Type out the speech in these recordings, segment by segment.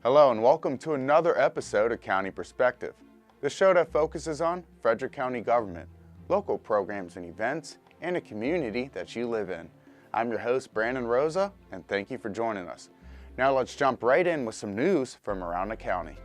Hello and welcome to another episode of County Perspective, the show that focuses on Frederick County government, local programs and events, and a community that you live in. I'm your host, Brandon Rosa, and thank you for joining us. Now let's jump right in with some news from around the county.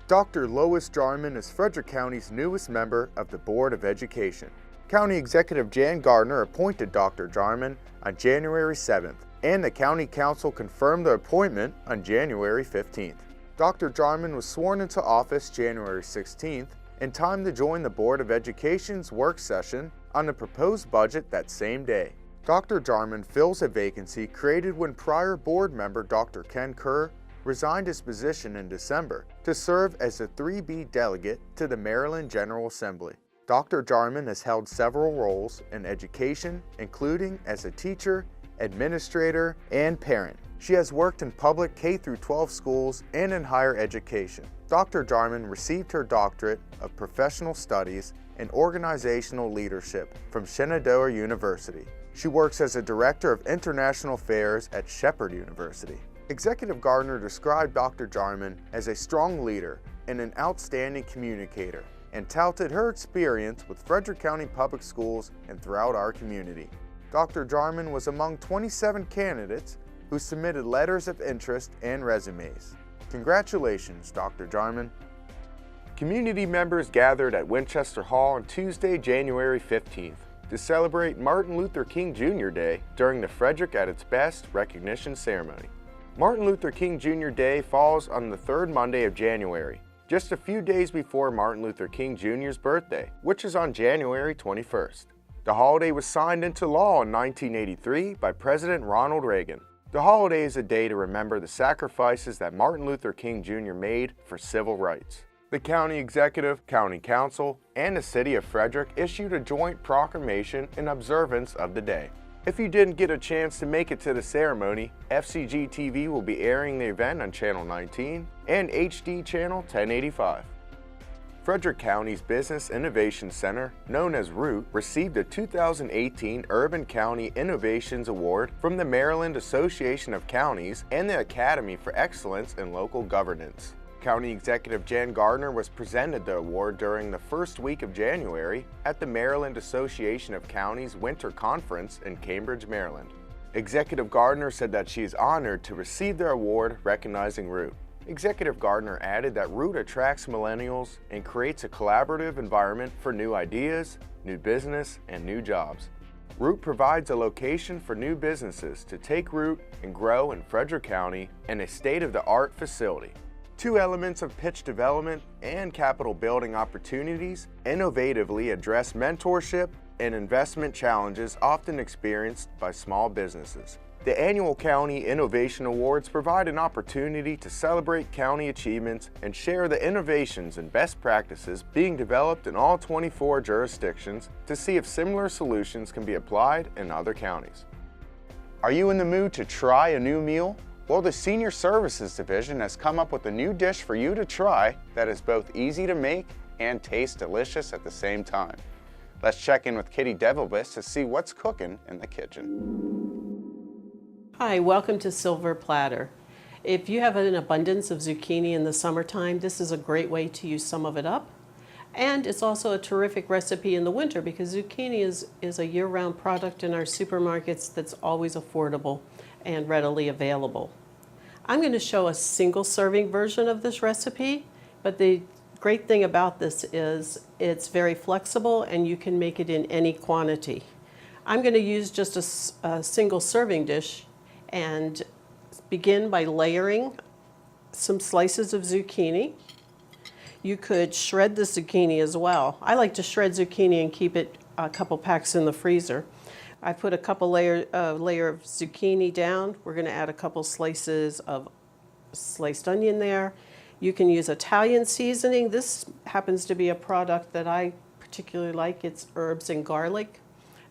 Dr. Lois Jarman is Frederick County's newest member of the Board of Education. County Executive Jan Gardner appointed Dr. Jarman on January 7th, and the County Council confirmed the appointment on January 15th. Dr. Jarman was sworn into office January 16th in time to join the Board of Education's work session on the proposed budget that same day. Dr. Jarman fills a vacancy created when prior board member Dr. Ken Kerr resigned his position in December to serve as a 3B delegate to the Maryland General Assembly. Dr. Jarman has held several roles in education, including as a teacher, administrator, and parent. She has worked in public K-12 schools and in higher education. Dr. Jarman received her doctorate of professional studies in organizational leadership from Shenandoah University. She works as a director of international affairs at Shepherd University. Executive Gardner described Dr. Jarman as a strong leader and an outstanding communicator, and touted her experience with Frederick County Public Schools and throughout our community. Dr. Jarman was among 27 candidates who submitted letters of interest and resumes. Congratulations, Dr. Jarman. Community members gathered at Winchester Hall on Tuesday, January 15th to celebrate Martin Luther King Jr. Day during the Frederick at its Best recognition ceremony. Martin Luther King Jr. Day falls on the third Monday of January, just a few days before Martin Luther King Jr.'s birthday, which is on January 21st. The holiday was signed into law in 1983 by President Ronald Reagan. The holiday is a day to remember the sacrifices that Martin Luther King Jr. made for civil rights. The county executive, county council, and the city of Frederick issued a joint proclamation in observance of the day. If you didn't get a chance to make it to the ceremony, FCG-TV will be airing the event on Channel 19 and HD Channel 1085. Frederick County's Business Innovation Center, known as ROOT, received a 2018 Urban County Innovations Award from the Maryland Association of Counties and the Academy for Excellence in Local Governance. County Executive Jan Gardner was presented the award during the first week of January at the Maryland Association of Counties Winter Conference in Cambridge, Maryland. Executive Gardner said that she is honored to receive the award recognizing ROOT. Executive Gardner added that ROOT attracts millennials and creates a collaborative environment for new ideas, new business, and new jobs. ROOT provides a location for new businesses to take root and grow in Frederick County and a state-of-the-art facility. Two elements of pitch development and capital building opportunities innovatively address mentorship and investment challenges often experienced by small businesses. The annual County Innovation Awards provide an opportunity to celebrate county achievements and share the innovations and best practices being developed in all 24 jurisdictions to see if similar solutions can be applied in other counties. Are you in the mood to try a new meal? Well, the Senior Services Division has come up with a new dish for you to try that is both easy to make and tastes delicious at the same time. Let's check in with Kitty Devilbus to see what's cooking in the kitchen. Hi, welcome to Silver Platter. If you have an abundance of zucchini in the summertime, this is a great way to use some of it up. And it's also a terrific recipe in the winter because zucchini is a year-round product in our supermarkets that's always affordable and readily available. I'm going to show a single-serving version of this recipe, but the great thing about this is it's very flexible and you can make it in any quantity. I'm going to use just a single serving dish and begin by layering some slices of zucchini. You could shred the zucchini as well. I like to shred zucchini and keep it a couple packs in the freezer. I put a couple layer of zucchini down. We're going to add a couple slices of sliced onion there. You can use Italian seasoning. This happens to be a product that I particularly like. It's herbs and garlic.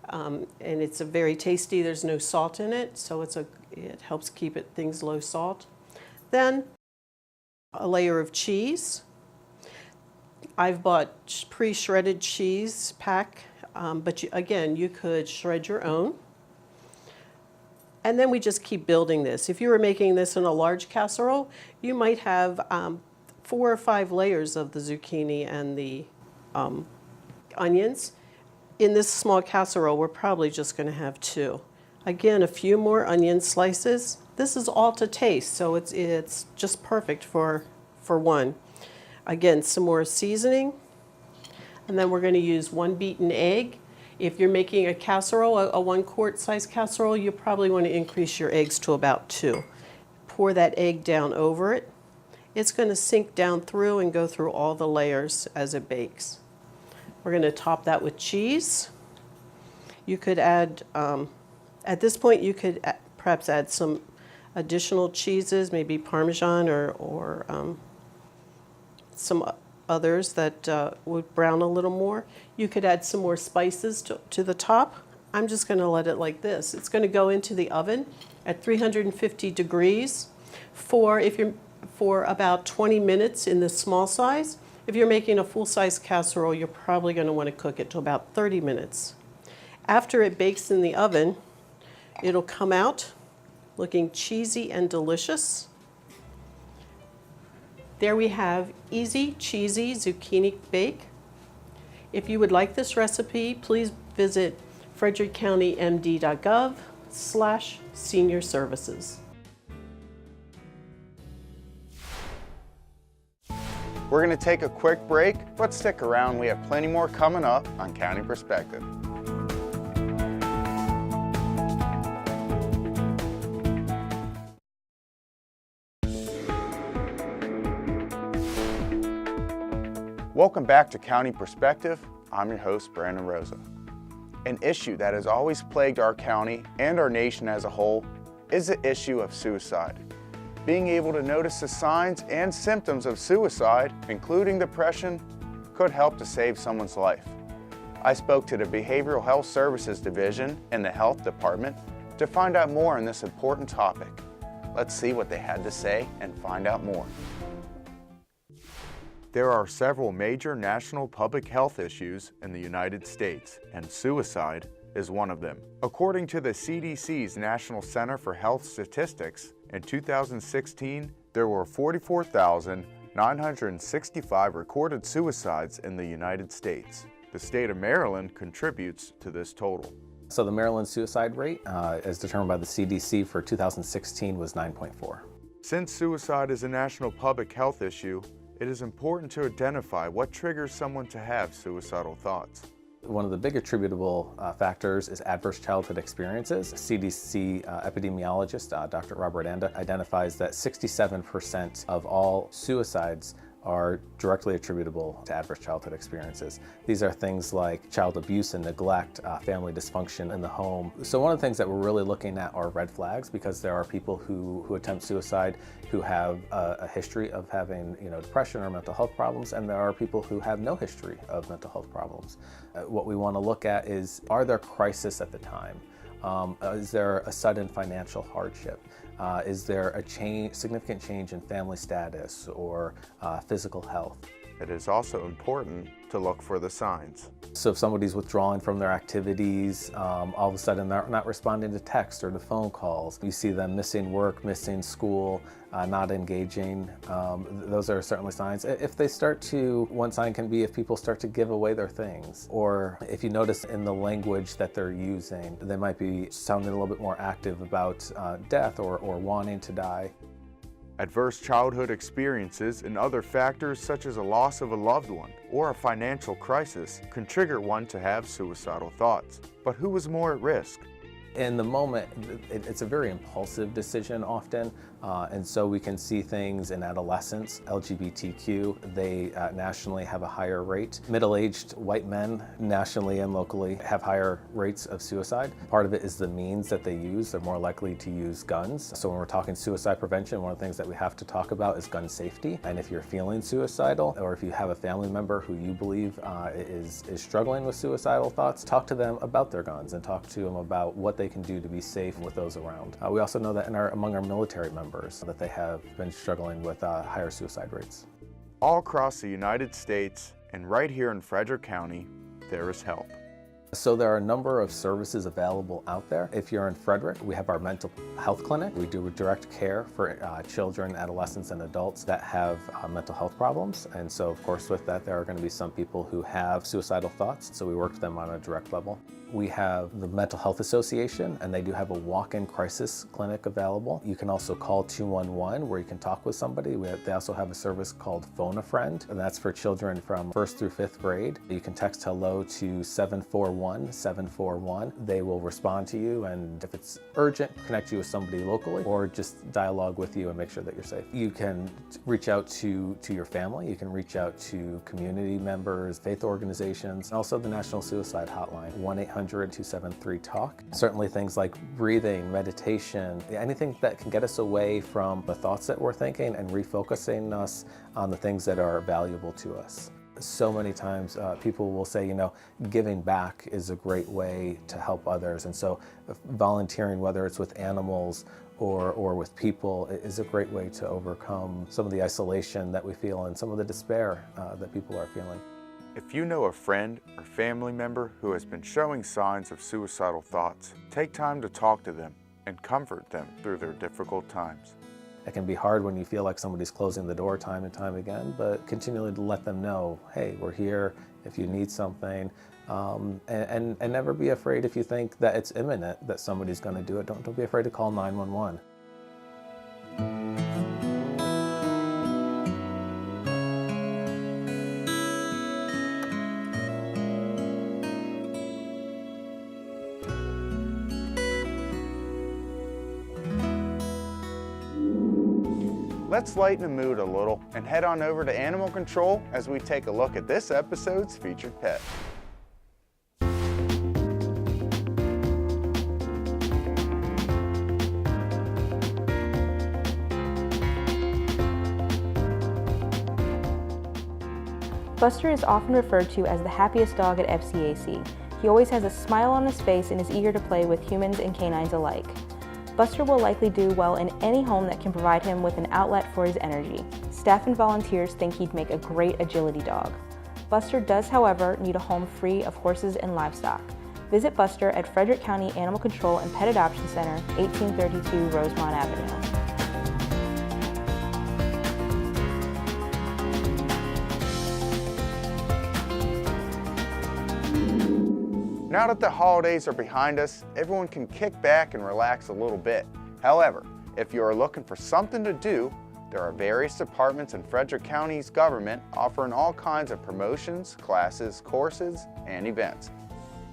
And it's a very tasty. There's no salt in it, so it helps keep things low salt. Then a layer of cheese. I've bought pre-shredded cheese pack, but again, you could shred your own. And then we just keep building this. If you were making this in a large casserole, you might have 4 or 5 layers of the zucchini and the onions. In this small casserole, we're probably just going to have 2. Again, a few more onion slices. This is all to taste, so it's just perfect for one. Again, some more seasoning. And then we're going to use 1 beaten egg. If you're making a casserole, a 1-quart size casserole, you probably want to increase your eggs to about 2. Pour that egg down over it. It's going to sink down through and go through all the layers as it bakes. We're going to top that with cheese. You could add, at this point, you could perhaps add some additional cheeses, maybe Parmesan or some others that would brown a little more. You could add some more spices to the top. I'm just going to let it like this. It's going to go into the oven at 350 degrees for about 20 minutes in this small size. If you're making a full-size casserole, you're probably going to want to cook it to about 30 minutes. After it bakes in the oven, it'll come out looking cheesy and delicious. There we have easy, cheesy zucchini bake. If you would like this recipe, please visit frederickcountymd.gov/senior services. We're going to take a quick break, but stick around. We have plenty more coming up on County Perspective. Welcome back to County Perspective. I'm your host, Brandon Rosa. An issue that has always plagued our county and our nation as a whole is the issue of suicide. Being able to notice the signs and symptoms of suicide, including depression, could help to save someone's life. I spoke to the Behavioral Health Services Division in the Health Department to find out more on this important topic. Let's see what they had to say and find out more. There are several major national public health issues in the United States, and suicide is one of them. According to the CDC's National Center for Health Statistics, in 2016, there were 44,965 recorded suicides in the United States. The state of Maryland contributes to this total. So the Maryland suicide rate, as determined by the CDC for 2016, was 9.4. Since suicide is a national public health issue, it is important to identify what triggers someone to have suicidal thoughts. One of the big attributable factors is adverse childhood experiences. CDC epidemiologist Dr. Robert Anda identifies that 67% of all suicides are directly attributable to adverse childhood experiences. These are things like child abuse and neglect, family dysfunction in the home. So one of the things that we're really looking at are red flags, because there are people who attempt suicide who have a history of having depression or mental health problems, and there are people who have no history of mental health problems. What we want to look at is, are there crises at the time? Is there a sudden financial hardship? Is there a significant change in family status or physical health? It is also important to look for the signs. So if somebody's withdrawing from their activities, all of a sudden they're not responding to text or to phone calls, you see them missing work, missing school, not engaging, those are certainly signs. If they start to, one sign can be if people start to give away their things, or if you notice in the language that they're using, they might be sounding a little bit more active about death or wanting to die. Adverse childhood experiences and other factors such as a loss of a loved one or a financial crisis can trigger one to have suicidal thoughts. But who is more at risk? In the moment, it's a very impulsive decision often, and so we can see things in adolescents, LGBTQ, they nationally have a higher rate. Middle-aged white men, nationally and locally, have higher rates of suicide. Part of it is the means that they use. They're more likely to use guns. So when we're talking suicide prevention, one of the things that we have to talk about is gun safety. And if you're feeling suicidal, or if you have a family member who you believe is struggling with suicidal thoughts, talk to them about their guns and talk to them about what they can do to be safe with those around. We also know that among our military members that they have been struggling with higher suicide rates. All across the United States and right here in Frederick County, there is help. So there are a number of services available out there. If you're in Frederick, we have our mental health clinic. We do direct care for children, adolescents, and adults that have mental health problems. And so, of course, with that, there are going to be some people who have suicidal thoughts, so we work with them on a direct level. We have the Mental Health Association, and they do have a walk-in crisis clinic available. You can also call 211 where you can talk with somebody. They also have a service called Phone a Friend, and that's for children from 1st through 5th grade. You can text hello to 741-741. They will respond to you, and if it's urgent, connect you with somebody locally or just dialogue with you and make sure that you're safe. You can reach out to your family. You can reach out to community members, faith organizations, and also the National Suicide Hotline, 1-800-273-TALK. Certainly things like breathing, meditation, anything that can get us away from the thoughts that we're thinking and refocusing us on the things that are valuable to us. So many times people will say, giving back is a great way to help others. And so volunteering, whether it's with animals or with people, is a great way to overcome some of the isolation that we feel and some of the despair that people are feeling. If you know a friend or family member who has been showing signs of suicidal thoughts, take time to talk to them and comfort them through their difficult times. It can be hard when you feel like somebody's closing the door time and time again, but continually to let them know, hey, we're here if you need something, and never be afraid if you think that it's imminent that somebody's going to do it. Don't be afraid to call 911. Let's lighten the mood a little and head on over to Animal Control as we take a look at this episode's featured pet. Buster is often referred to as the happiest dog at FCAC. He always has a smile on his face and is eager to play with humans and canines alike. Buster will likely do well in any home that can provide him with an outlet for his energy. Staff and volunteers think he'd make a great agility dog. Buster does, however, need a home free of horses and livestock. Visit Buster at Frederick County Animal Control and Pet Adoption Center, 1832 Rosemont Avenue. Now that the holidays are behind us, everyone can kick back and relax a little bit. However, if you are looking for something to do, there are various departments in Frederick County's government offering all kinds of promotions, classes, courses, and events.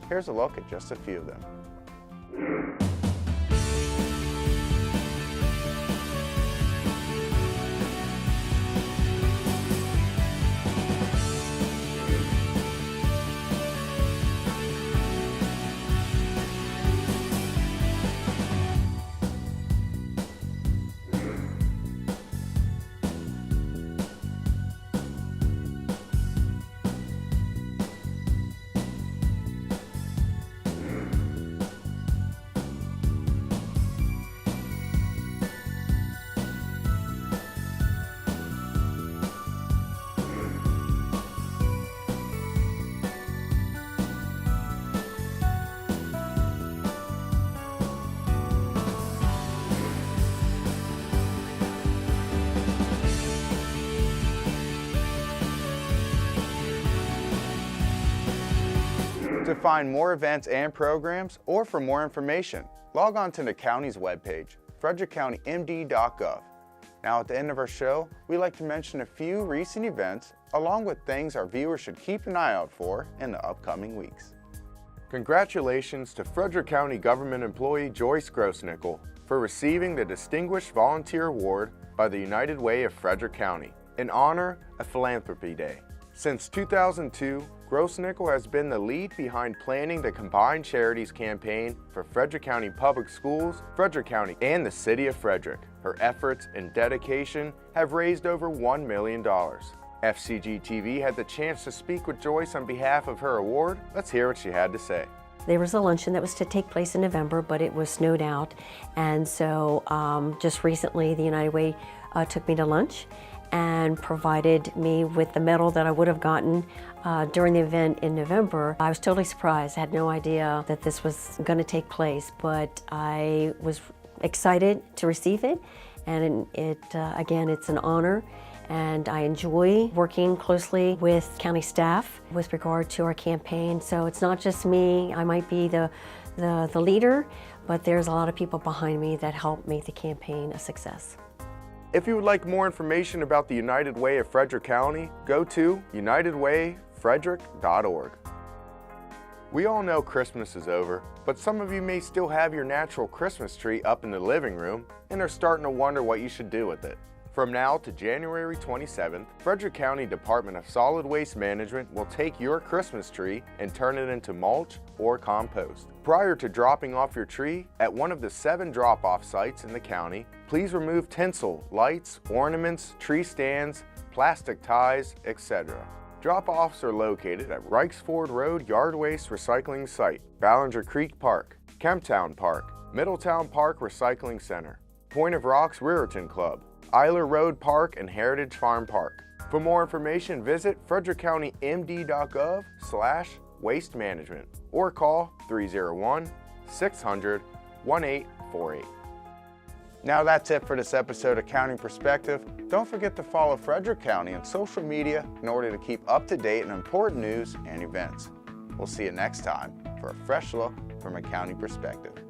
Here's a look at just a few of them. To find more events and programs, or for more information, log on to the county's webpage, frederickcountymd.gov. Now at the end of our show, we like to mention a few recent events, along with things our viewers should keep an eye out for in the upcoming weeks. Congratulations to Frederick County government employee Joyce Grossnickel for receiving the Distinguished Volunteer Award by the United Way of Frederick County in honor of Philanthropy Day. Since 2002, Grossnickel has been the lead behind planning the Combined Charities campaign for Frederick County Public Schools, Frederick County, and the City of Frederick. Her efforts and dedication have raised over $1 million. FCG-TV had the chance to speak with Joyce on behalf of her award. Let's hear what she had to say. There was a luncheon that was to take place in November, but it was snowed out. And so just recently, the United Way took me to lunch and provided me with the medal that I would have gotten during the event in November. I was totally surprised. I had no idea that this was going to take place, but I was excited to receive it, and again, it's an honor, and I enjoy working closely with county staff with regard to our campaign. So it's not just me. I might be the leader, but there's a lot of people behind me that help make the campaign a success. If you would like more information about the United Way of Frederick County, go to unitedwayfrederick.org. We all know Christmas is over, but some of you may still have your natural Christmas tree up in the living room and are starting to wonder what you should do with it. From now to January 27th, Frederick County Department of Solid Waste Management will take your Christmas tree and turn it into mulch or compost. Prior to dropping off your tree at one of the 7 drop-off sites in the county, please remove tinsel, lights, ornaments, tree stands, plastic ties, etc. Drop-offs are located at Reichsford Road Yard Waste Recycling Site, Ballinger Creek Park, Kemptown Park, Middletown Park Recycling Center, Point of Rocks Raritan Club, Eiler Road Park, and Heritage Farm Park. For more information, visit frederickcountymd.gov/waste management or call 301-600-1848. Now that's it for this episode of County Perspective. Don't forget to follow Frederick County on social media in order to keep up to date on important news and events. We'll see you next time for a fresh look from a county perspective.